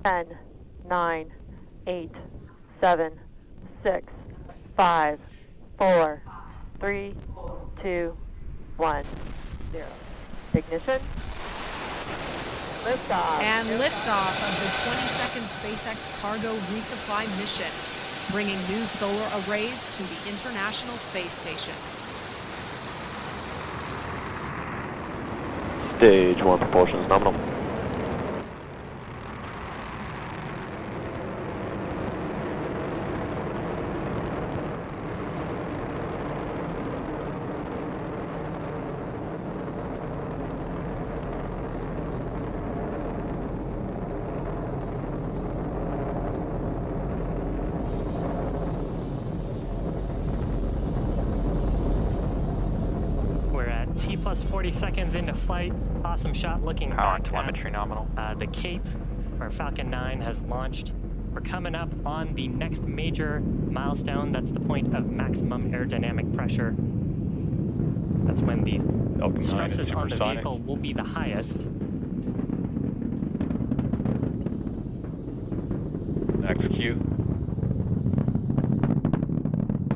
10, 9, 8, 7, 6, 5, 4, 3, 2, 1, 0. Ignition. Liftoff. And liftoff of the 22nd SpaceX cargo resupply mission, bringing new solar arrays to the International Space Station. Stage 1 propulsion is nominal. T plus 40 seconds into flight. Awesome shot looking Power and back telemetry at nominal. The Cape, where Falcon 9 has launched. We're coming up on the next major milestone. That's the point of maximum aerodynamic pressure. That's when the stresses on the vehicle will be the highest. Execute.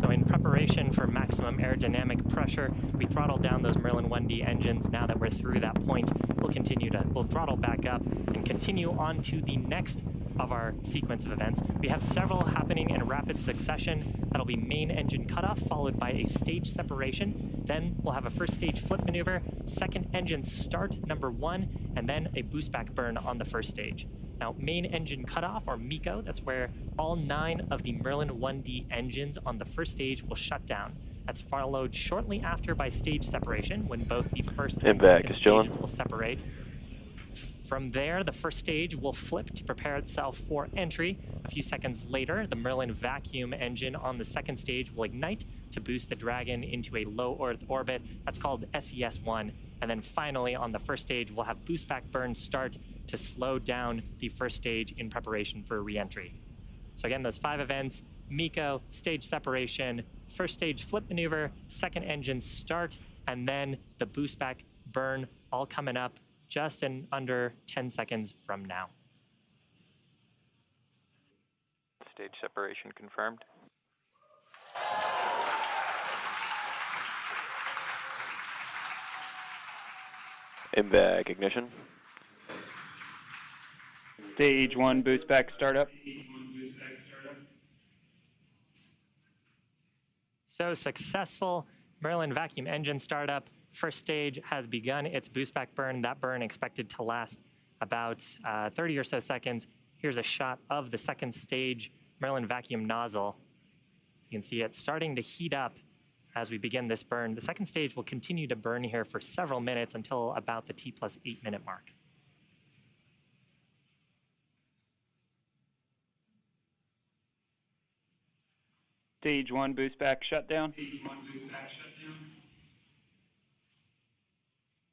So in preparation for maximum aerodynamic pressure, we throttle down those Merlin 1D engines. Now that we're through that point, we'll throttle back up and continue on to the next of our sequence of events. We have several happening in rapid succession. That'll be main engine cutoff, followed by a stage separation. Then we'll have a first stage flip maneuver, second engine start, number 1, and then a boost back burn on the first stage. Now, main engine cutoff, or MECO, that's where all 9 of the Merlin 1D engines on the first stage will shut down. That's followed shortly after by stage separation, when both the first and second stages will separate. From there, the first stage will flip to prepare itself for entry. A few seconds later, the Merlin vacuum engine on the second stage will ignite to boost the Dragon into a low Earth orbit. That's called SES-1. And then finally, on the first stage, we'll have boost back burn start to slow down the first stage in preparation for re-entry. So again, those 5 events: MECO, stage separation, first stage flip maneuver, second engine start, and then the boost back burn, all coming up just in under 10 seconds from now. Stage separation confirmed. MVAC ignition. Stage 1 boost back startup. So successful Merlin vacuum engine startup. First stage has begun its boost back burn. That burn expected to last about 30 or so seconds. Here's a shot of the second stage Merlin vacuum nozzle. You can see it starting to heat up as we begin this burn. The second stage will continue to burn here for several minutes until about the T plus 8 minute mark. Stage 1 boost back shutdown.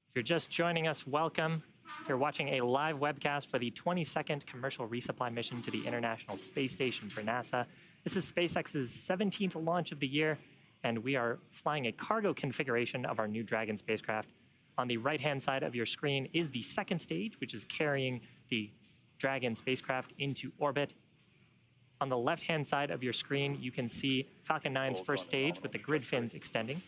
If you're just joining us, welcome. You're watching a live webcast for the 22nd Commercial Resupply mission to the International Space Station for NASA. This is SpaceX's 17th launch of the year, and we are flying a cargo configuration of our New Dragon spacecraft. On the right-hand side of your screen is the second stage, which is carrying the Dragon spacecraft into orbit. On the left-hand side of your screen, you can see Falcon 9's first stage with the grid fins extending.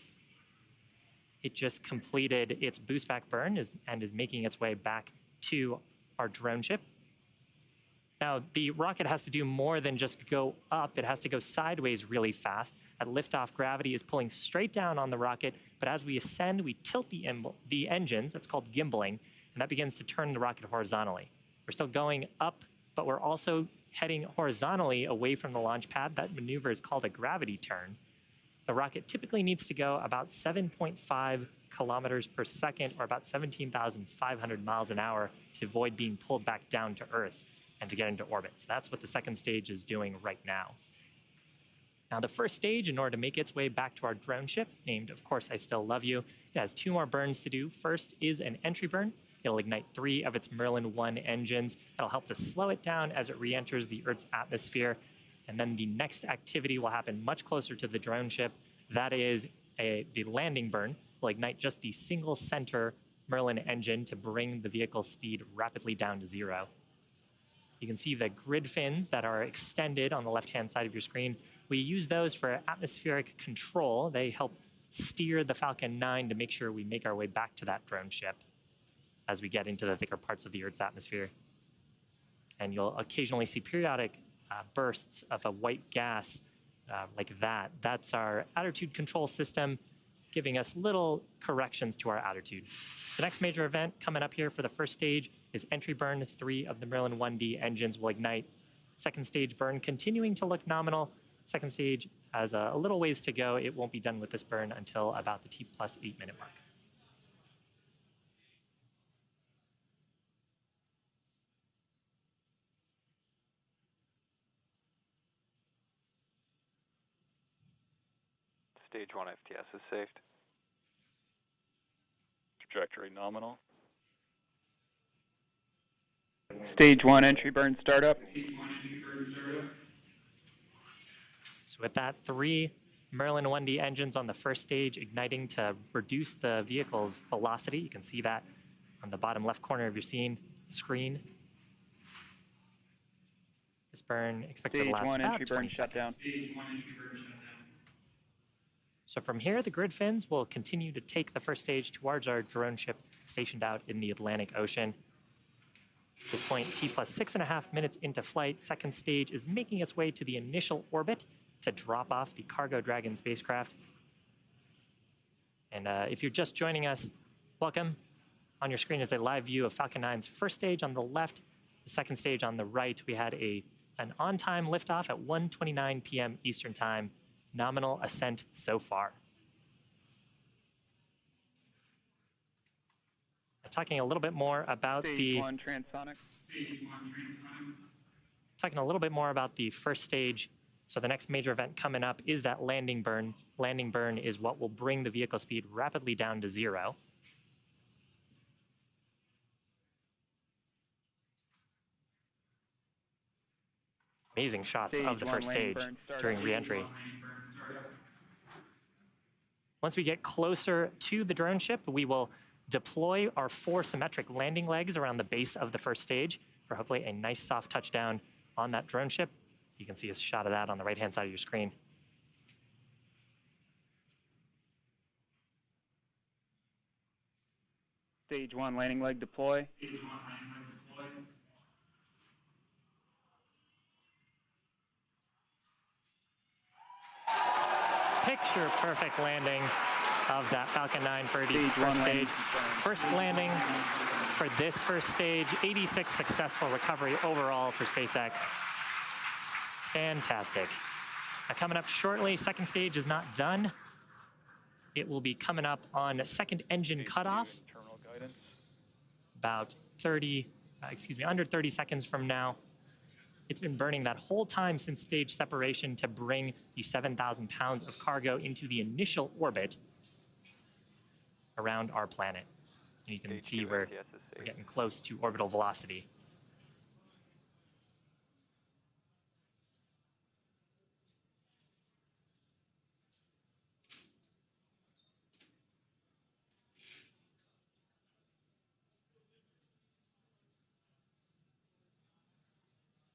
It just completed its boost back burn and is making its way back to our drone ship. Now, the rocket has to do more than just go up. It has to go sideways really fast. At liftoff, gravity is pulling straight down on the rocket, but as we ascend, we tilt the engines. That's called gimbaling, and that begins to turn the rocket horizontally. We're still going up, but we're also heading horizontally away from the launch pad. That maneuver is called a gravity turn. The rocket typically needs to go about 7.5 kilometers per second, or about 17,500 miles an hour, to avoid being pulled back down to Earth and to get into orbit. So that's what the second stage is doing right now. Now, the first stage, in order to make its way back to our drone ship, named, of course, I Still Love You, it has 2 more burns to do. First is an entry burn. It'll ignite 3 of its Merlin 1 engines. That'll help to slow it down as it re-enters the Earth's atmosphere. And then the next activity will happen much closer to the drone ship. That is the landing burn. Will ignite just the single center Merlin engine to bring the vehicle's speed rapidly down to 0. You can see the grid fins that are extended on the left-hand side of your screen. We use those for atmospheric control. They help steer the Falcon 9 to make sure we make our way back to that drone ship as we get into the thicker parts of the Earth's atmosphere. And you'll occasionally see periodic bursts of a white gas like that. That's our attitude control system, giving us little corrections to our attitude. The next major event coming up here for the first stage is entry burn. 3 of the Merlin 1D engines will ignite. Second stage burn continuing to look nominal. Second stage has a little ways to go. It won't be done with this burn until about the T+8 minute mark. Stage 1 FTS is saved. Trajectory nominal. Stage 1 entry burn startup. So with that, 3 Merlin 1D engines on the first stage igniting to reduce the vehicle's velocity. You can see that on the bottom left corner of your screen. This burn expected to last about 20 seconds. So from here, the grid fins will continue to take the first stage towards our drone ship stationed out in the Atlantic Ocean. At this point, T+6.5 minutes into flight, second stage is making its way to the initial orbit to drop off the Cargo Dragon spacecraft. And if you're just joining us, welcome. On your screen is a live view of Falcon 9's first stage on the left, the second stage on the right. We had an on-time liftoff at 1:29 p.m. Eastern Time. Nominal ascent so far. Talking a little bit more about Stage 1 transonic. Talking a little bit more about the first stage. So the next major event coming up is that landing burn. Landing burn is what will bring the vehicle speed rapidly down to 0. Amazing shots of the first stage during re-entry. Once we get closer to the drone ship, we will deploy our 4 symmetric landing legs around the base of the first stage for hopefully a nice soft touchdown on that drone ship. You can see a shot of that on the right-hand side of your screen. Stage 1 landing leg deploy. Picture perfect landing of that Falcon 9 for the first stage. First landing for this first stage, 86 successful recovery overall for SpaceX. Fantastic. Now coming up shortly, second stage is not done. It will be coming up on second engine cutoff. About under 30 seconds from now. It's been burning that whole time since stage separation to bring the 7,000 pounds of cargo into the initial orbit around our planet. And you can see we're getting close to orbital velocity.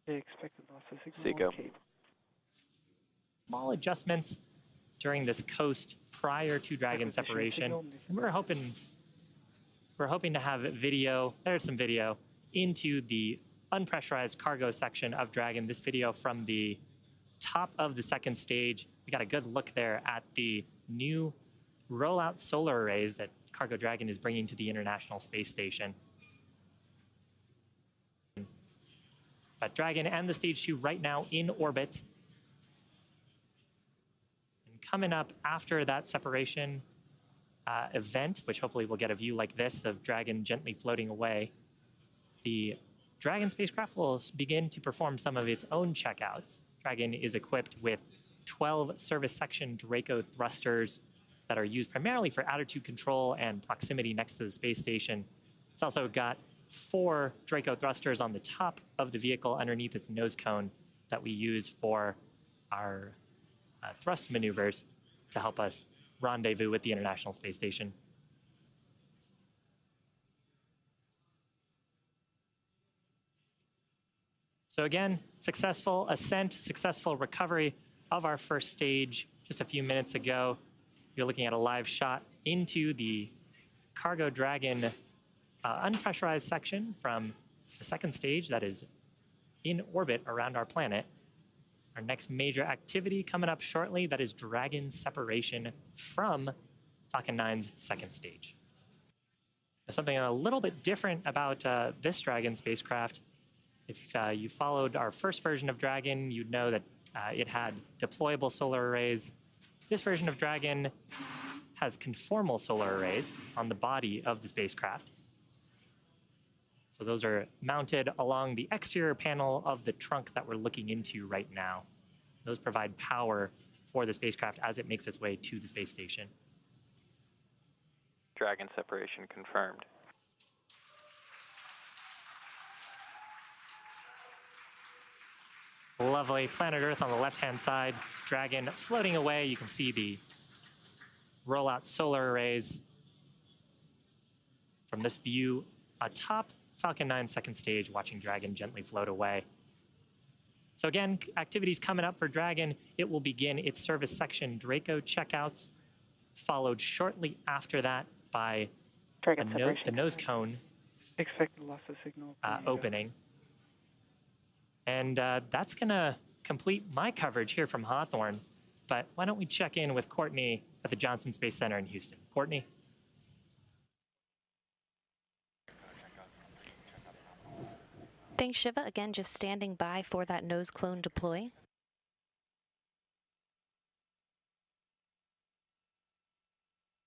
Expected loss of signal. Seco. Small adjustments during this coast prior to Dragon separation. And we're hoping to have video, there's some video, into the unpressurized cargo section of Dragon. This video from the top of the second stage. We got a good look there at the new rollout solar arrays that Cargo Dragon is bringing to the International Space Station. But Dragon and the Stage 2 right now in orbit. And coming up after that separation event, which hopefully we'll get a view like this of Dragon gently floating away, the Dragon spacecraft will begin to perform some of its own checkouts. Dragon is equipped with 12 service section Draco thrusters that are used primarily for attitude control and proximity next to the space station. It's also got 4 Draco thrusters on the top of the vehicle underneath its nose cone that we use for our thrust maneuvers to help us rendezvous with the International Space Station. So again, successful ascent, successful recovery of our first stage just a few minutes ago. You're looking at a live shot into the Cargo Dragon unpressurized section from the second stage that is in orbit around our planet. Our next major activity coming up shortly, that is Dragon separation from Falcon 9's second stage. There's something a little bit different about this Dragon spacecraft. If you followed our first version of Dragon, you'd know that it had deployable solar arrays. This version of Dragon has conformal solar arrays on the body of the spacecraft. So those are mounted along the exterior panel of the trunk that we're looking into right now. Those provide power for the spacecraft as it makes its way to the space station. Dragon separation confirmed. Lovely planet Earth on the left-hand side, Dragon floating away. You can see the rollout solar arrays from this view atop Falcon 9's second stage, watching Dragon gently float away. So again, activities coming up for Dragon. It will begin its service section Draco checkouts, followed shortly after that by the nose cone Expected loss of signal. opening. And that's going to complete my coverage here from Hawthorne. But why don't we check in with Courtney at the Johnson Space Center in Houston. Courtney? Thanks, Shiva. Again, just standing by for that nose clone deploy.